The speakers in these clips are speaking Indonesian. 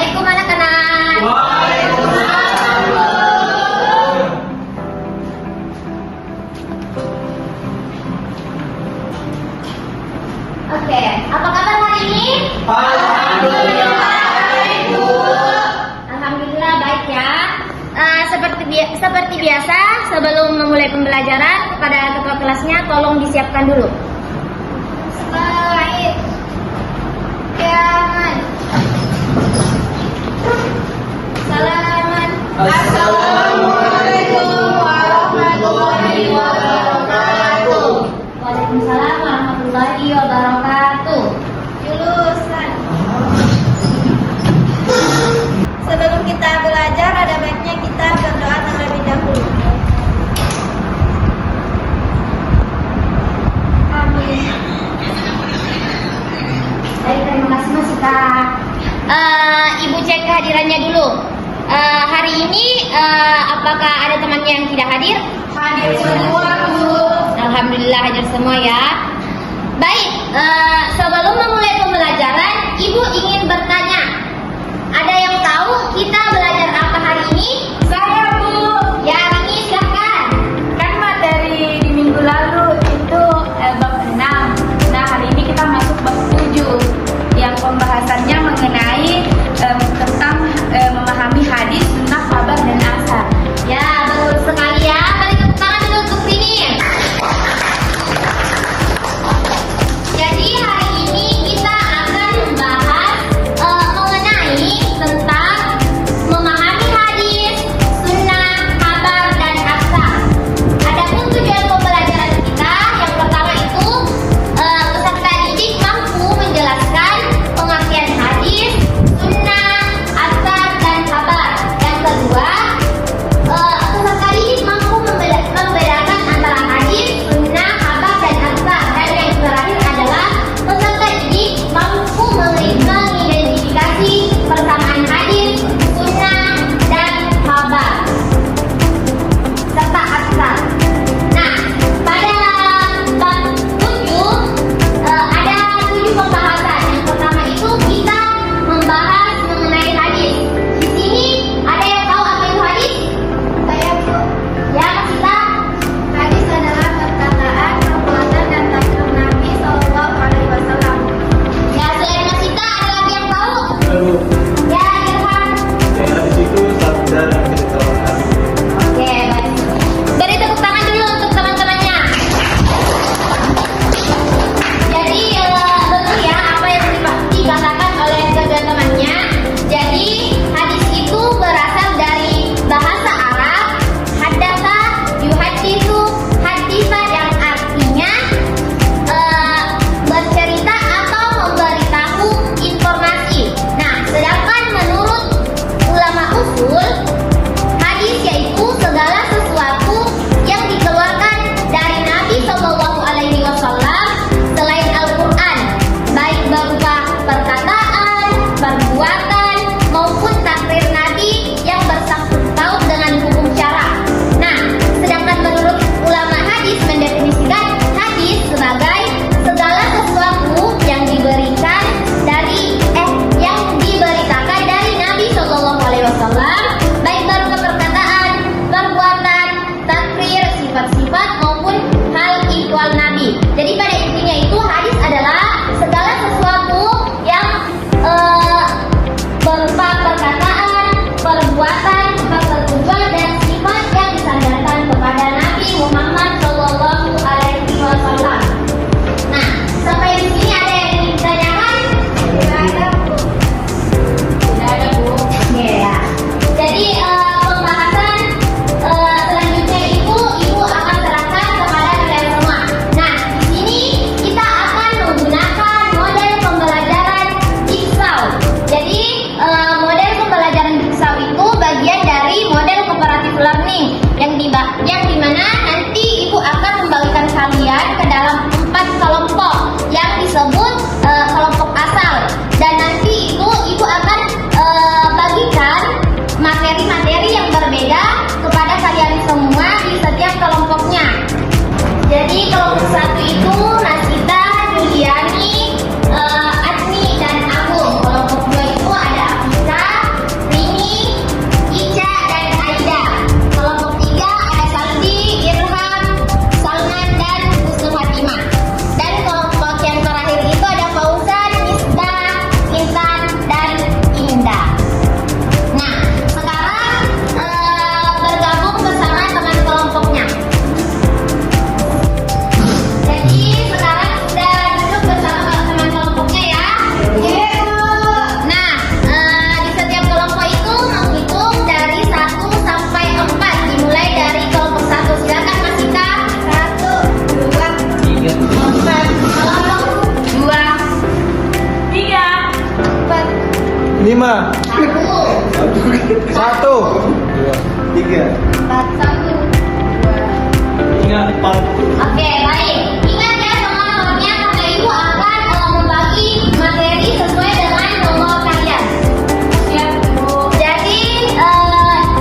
Assalamualaikum anak-anak. Waalaikumsalam. Oke, apa kabar hari ini? Alhamdulillah baik, Bu. Alhamdulillah baik ya. Seperti biasa, sebelum memulai pembelajaran, kepada ketua kelasnya tolong disiapkan dulu. Baik. Kiaman. Salaman. Assalamualaikum warahmatullahi wabarakatuh. Waalaikumsalam warahmatullahi wabarakatuh. Julusan. Sebelum kita belajar, ada baiknya kita berdoa terlebih dahulu. Amin. Baik, terima kasih Mas Sita. Ibu cek kehadirannya dulu. Hari ini apakah ada temannya yang tidak hadir? Hadir semua, Bu. Alhamdulillah hadir semua ya. Baik, sebelum memulai pembelajaran, Ibu ingin bertanya. Ada yang tahu kita belajar apa hari ini? Saya, Bu. Ya, ini silakan. Kan materi di minggu lalu itu bab 6. Nah, hari ini kita masuk bab 7 yang pembahasannya mengenai tentang memahami hadis, sunnah, kabar, dan asar. Ya, betul sekali ya. Balik tepuk tangan dulu untuk sini. Jadi hari ini kita akan membahas mengenai tentang memahami hadis, sunnah, kabar, dan asar. Adapun tujuan pembelajaran kita yang pertama itu peserta didik mampu menjelaskan pengertian hadis, sunnah, asar, dan kabar. Yang kedua, peserta didik mampu membedakan antara hadis, sunnah, kabar, dan asar. Dan yang terakhir adalah peserta didik mampu mengidentifikasi persamaan hadis, sunnah, dan kabar serta asar. Nah, pada bab 7 ada 7 pembahasan. Yang pertama itu kita membahas mengenai hadis. Di sini ada yang tahu apa itu hadis? Saya, Bu. Ya, kita. Hadis adalah perkataan, perbuatan, dan tafsir Nabi Shallallahu Alaihi Wasallam. Ya, selain Mas Sita, ada lagi yang tahu? Lalu, Ya, Irfan. hadis itu sabda dan kebenaran. Oke, baik. Beri tepuk tangan dulu untuk teman-temannya. Jadi betul ya apa yang dikatakan oleh kedua temannya. Jadi hadis itu berasal dari bahasa Arab haddatsa yuhadditsu haditsa yang artinya bercerita atau memberitahu informasi. Nah, sedangkan menurut ulama usul, hadis yaitu segala sesuatu yang dikeluarkan dari Nabi Shallallahu Alaihi Wasallam selain Al-Quran, baik berupa perkataan, perbuatan, maupun takrir Nabi yang bersangkut paut dengan hukum syara. Nah, sedangkan menurut ulama hadis mendefinisikan hadis sebagai segala sesuatu yang diberitakan dari Nabi Shallallahu Alaihi Wasallam, baik berupa perkataan, perbuatan, takrir, sifat-sifat maupun hal ihwal Nabi. Jadi pada intinya itu hadis adalah segala sesuatu yang berupa perkataan, perbuatan, pertujuan dan sifat yang disandarkan kepada Nabi Muhammad Shallallahu Alaihi Wasallam. Nah, sampai di sini ada yang ingin ditanyakan? Tidak ada, Bu. Tidak ada, Bu. Oke ya. Jadi pembahasan selanjutnya itu Ibu akan serahkan kepada kalian semua. Nah, di sini kita akan menggunakan model pembelajaran Jigsaw. Jadi model pembelajaran Jigsaw itu bagian dari model cooperative learning yang dimana nanti Ibu akan membagikan kalian ke dalam 4 kelompok yang disebut kelompok asal. Dan nanti itu Ibu akan bagikan materi-materi yang berbeda kepada kalian semua di setiap kelompoknya. Jadi kelompok 1 itu Nasita, Juliani, Adni, dan Agung. Kelompok 2 itu ada Afisa, 5, 1, 1, 2, 3, 1, 4. Oke, baik. Ingat ya semua nomornya, kakak ibu akan membagi materi sesuai dengan nomor kalian. Siap, Bu. Jadi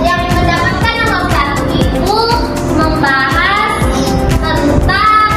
yang mendapatkan nomor 1 itu membahas tentang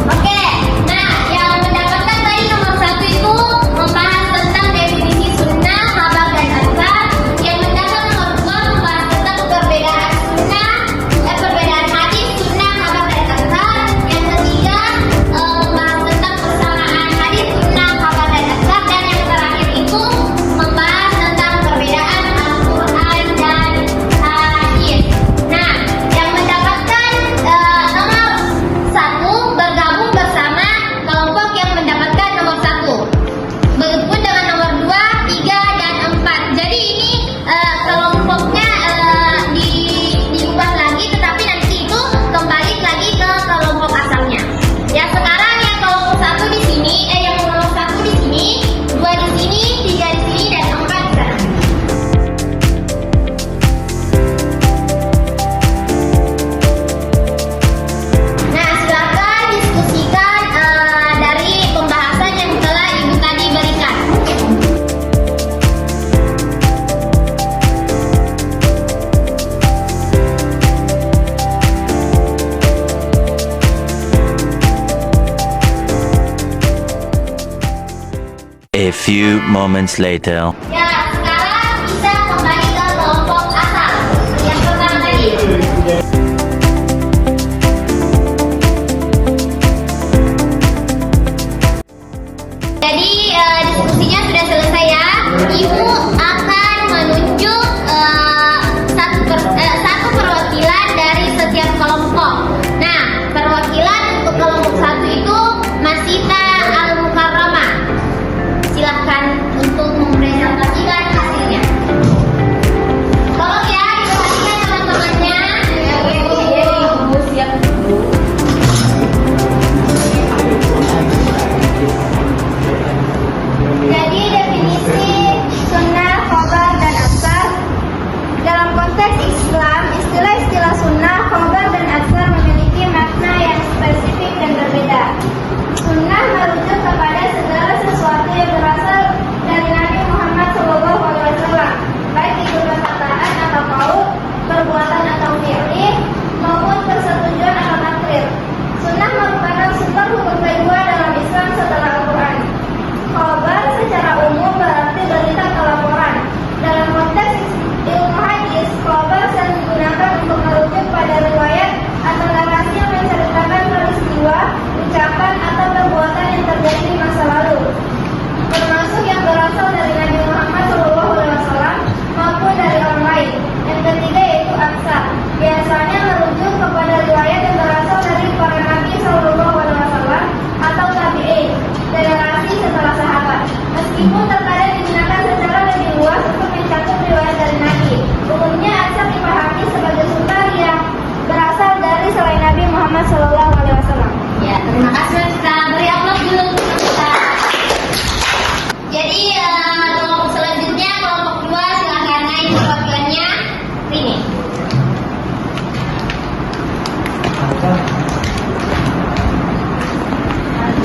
Oke, nah yang mendapatkan tadi nomor 1 itu membahas tentang definisi sunnah, khabar dan asar. Yang mendapat nomor 2 membahas tentang perbedaan perbedaan hadis, sunnah, khabar dan asar. Yang ketiga membahas tentang persamaan hadis, sunnah, khabar dan asar. Dan yang terakhir itu membahas tentang perbedaan Al-Quran dan hadis. Nah, yang mendapatkan nomor 1 bergabung bersama kelompok yang mendapatkan nomor 1. Begitupun dengan nomor 2, 3, dan 4. Jadi ini kelompoknya diubah lagi, tetapi nanti itu kembali lagi ke kelompok asalnya. Ya, sekarang yang kelompok 1 di sini, yang nomor 1 di sini, 2 di sini, 3 di sini, dan 4 di sana. Nah, silakan diskusikan dari pembahasan yang telah Ibu tadi berikan. A few moments later. Ya, sekarang bisa kembali ke kelompok asal. Yang pertama tadi. Jadi diskusinya sudah selesai ya. Ibu akan menunjuk satu perwakilan dari setiap kelompok. Nah, perwakilan untuk kelompok 1 itu Masita Al-Mukarramah. Silahkan untuk mempresentasikan hasilnya. Tolong ya, diperhatikan teman-temannya. Ibu siap, Bu. Jadi definisi sunnah, khabar, dan asar dalam konteks Islam, istilah-istilah sunnah, khabar, dan asar memiliki makna yang spesifik dan berbeda. Sunnah merujuk kepada segala sesuatu yang berasal dari Nabi Muhammad SAW, baik itu perkataan atau qaul, perbuatan atau fi'li, maupun persetujuan atau takrir. Sunnah merupakan sumber hukum kedua dalam Islam setelah Al-Quran. Khabar secara umum berarti berita atau laporan. Dalam konteks ilmu hadis, khabar sering digunakan untuk merujuk pada riwayat atau narasi yang menceritakan peristiwa, ucapan, atau perbuatan yang terjadi di masa lalu, termasuk yang berasal dari Nabi Muhammad SAW maupun dari orang lain. Yang ketiga yaitu asar, biasanya merujuk kepada riwayat yang berasal dari para Nabi SAW atau tabi'in, generasi setelah sahabat. Meskipun terkadang digunakan secara lebih luas untuk mencakup riwayat dari Nabi, umumnya asar dipahami sebagai sumber yang berasal dari selain Nabi Muhammad SAW. Ya, terima kasih. Kita beri aplaus dulu untuk kita. Jadi kelompok selanjutnya, kelompok 2, silakan naik perwakilannya. Ini.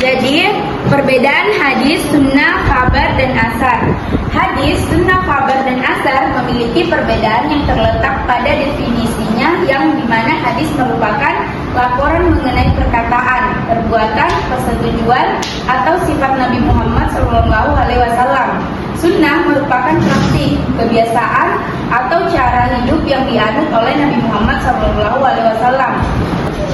Jadi, perbedaan hadis, sunnah, kabar, dan asar. Hadis, sunnah, kabar, dan asar memiliki perbedaan yang terletak pada definisinya, yang dimana hadis merupakan laporan mengenai perkataan, perbuatan, persetujuan, atau sifat Nabi Muhammad SAW. Sunnah merupakan praktik, kebiasaan, atau cara hidup yang dianut oleh Nabi Muhammad SAW.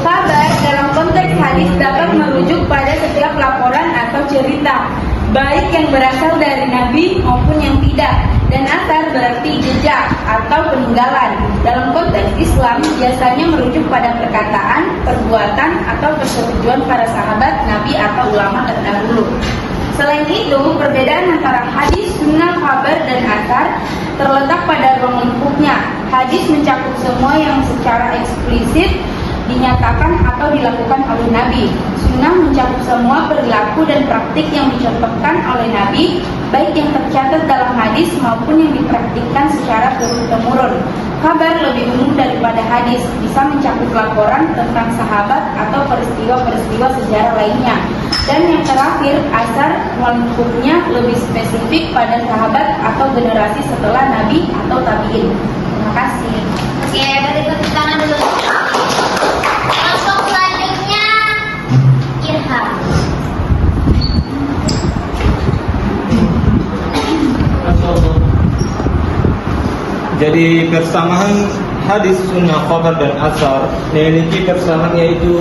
Kabar dalam konteks hadis dapat merujuk pada setiap laporan atau cerita, baik yang berasal dari Nabi maupun yang tidak, Dan athar berarti jejak atau peninggalan. Dalam konteks Islam biasanya merujuk pada perkataan, perbuatan, atau persetujuan para sahabat, nabi, atau ulama terdahulu. Selain itu, perbedaan antara hadis, sunnah, kabar, dan athar terletak pada ruang lingkupnya. Hadis mencakup semua yang secara eksplisit dinyatakan atau dilakukan oleh Nabi. Sunnah mencakup semua perilaku dan praktik yang dicontohkan oleh Nabi, baik yang tercatat dalam hadis maupun yang dipraktikkan secara turun-temurun. Kabar lebih umum daripada hadis, bisa mencakup laporan tentang sahabat atau peristiwa-peristiwa sejarah lainnya. Dan yang terakhir, asar lingkupnya lebih spesifik pada sahabat atau generasi setelah Nabi atau tabi'in. Terima kasih. Oke, beri tepuk tangan dulu. Masuk selanjutnya, Irham. Jadi persamaan hadis, sunnah, khabar, dan asar memiliki persamaan, yaitu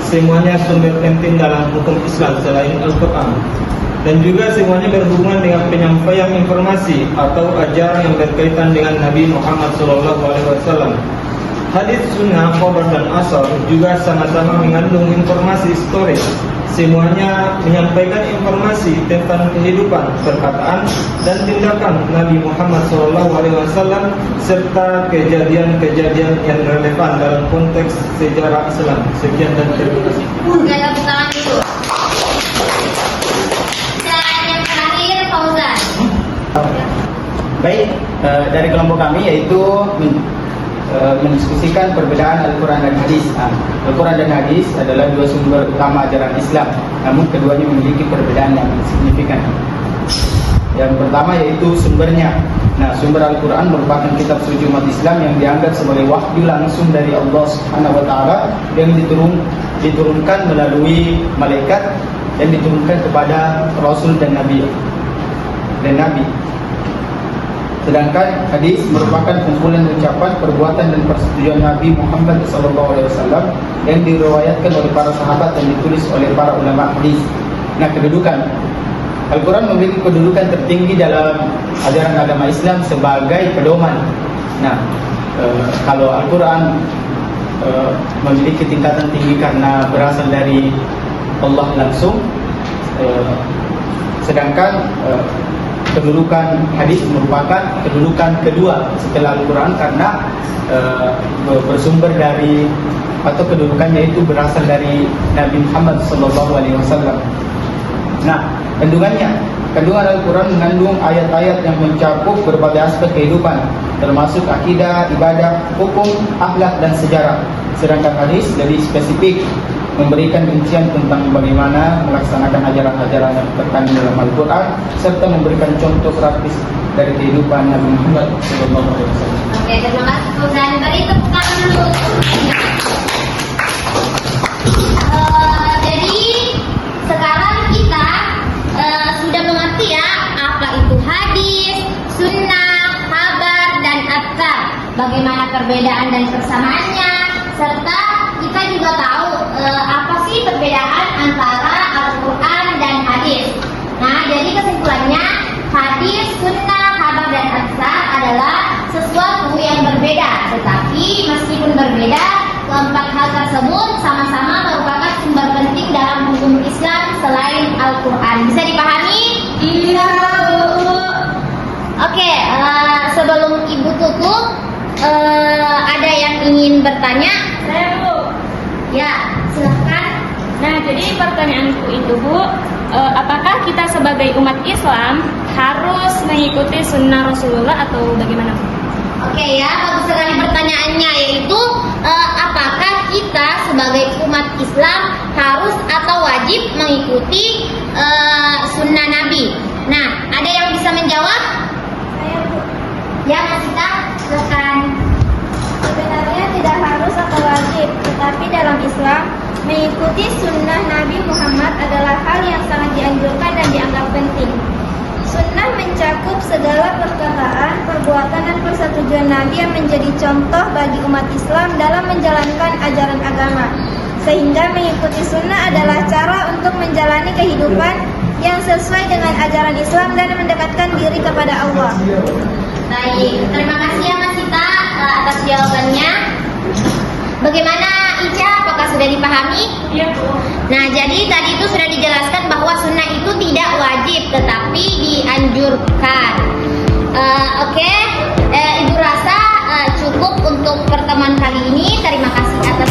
semuanya sumber penting dalam hukum Islam selain Al-Quran, dan juga semuanya berhubungan dengan penyampaian informasi atau ajaran yang berkaitan dengan Nabi Muhammad SAW. Hadis, sunnah, khabar, dan asar juga sama-sama mengandung informasi historis. Semuanya menyampaikan informasi tentang kehidupan, perkataan, dan tindakan Nabi Muhammad SAW serta kejadian-kejadian yang relevan dalam konteks sejarah Islam. Sekian dan terima kasih. Oke, tepuk tangan dulu. Dan yang terakhir, Fauzan. Baik, dari kelompok kami yaitu mendiskusikan perbedaan Al-Quran dan Hadis. Al-Quran dan Hadis adalah dua sumber utama ajaran Islam, namun keduanya memiliki perbedaan yang signifikan. Yang pertama yaitu sumbernya. Nah, sumber Al-Quran merupakan kitab suci umat Islam yang dianggap sebagai wahyu langsung dari Allah Subhanahu wa Ta'ala yang diturunkan melalui malaikat dan diturunkan kepada Rasul dan Nabi. Sedangkan hadis merupakan kumpulan ucapan, perbuatan, dan persetujuan Nabi Muhammad SAW yang diriwayatkan oleh para sahabat dan ditulis oleh para ulama hadis. Nah, kedudukan Al-Quran memiliki kedudukan tertinggi dalam ajaran agama Islam sebagai pedoman. Nah, kalau Al-Quran memiliki tingkatan tinggi karena berasal dari Allah langsung, sedangkan kedudukan hadis merupakan kedudukan kedua setelah Al-Quran karena bersumber dari atau kedudukannya itu berasal dari Nabi Muhammad SAW. Nah, kandungan Al-Quran mengandung ayat-ayat yang mencakup berbagai aspek kehidupan, termasuk akidah, ibadah, hukum, akhlak, dan sejarah. Sedangkan hadis lebih spesifik, memberikan rincian tentang bagaimana melaksanakan ajaran-ajaran yang terkandung dalam Al-Quran serta memberikan contoh praktis dari kehidupan Nabi Muhammad SAW. Oke, terima kasih Fauzan. Beri tepuk tangan dulu. Jadi sekarang kita sudah mengerti ya apa itu hadis, sunnah, kabar, dan athar. Bagaimana perbedaan dan persamaannya, serta kita juga tahu apa sih perbedaan antara Al-Quran dan hadis. Nah, jadi kesimpulannya, hadis, sunnah, kabar, dan athar adalah sesuatu yang berbeda. Tetapi meskipun berbeda, keempat hal tersebut sama-sama merupakan sumber penting dalam hukum Islam selain Al-Quran. Bisa dipahami? Iya, Bu. Oke, sebelum Ibu tutup, ada yang ingin bertanya? Saya, Bu. Ya, silahkan. Nah, jadi pertanyaanku itu, Bu, apakah kita sebagai umat Islam harus mengikuti sunnah Rasulullah atau bagaimana, Bu? Oke ya, bagus sekali pertanyaannya, yaitu apakah kita sebagai umat Islam harus atau wajib mengikuti sunnah Nabi? Nah, ada yang bisa menjawab? Saya, Bu. Ya, Mas Sita, silakan. Sebenarnya tidak harus atau wajib, tetapi dalam Islam mengikuti sunnah Nabi Muhammad adalah hal yang sangat dianjurkan dan dianggap penting. Sunnah mencakup segala perkataan, perbuatan, dan persetujuan Nabi yang menjadi contoh bagi umat Islam dalam menjalankan ajaran agama. Sehingga mengikuti sunnah adalah cara untuk menjalani kehidupan yang sesuai dengan ajaran Islam dan mendekatkan diri kembali kepada Allah. Baik, terima kasih ya Mas Sita atas jawabannya. Bagaimana Ica, apakah sudah dipahami? Iya, Bu. Nah, jadi tadi itu sudah dijelaskan bahwa sunnah itu tidak wajib, tetapi dianjurkan. Oke, Ibu rasa cukup untuk pertemuan kali ini. Terima kasih atas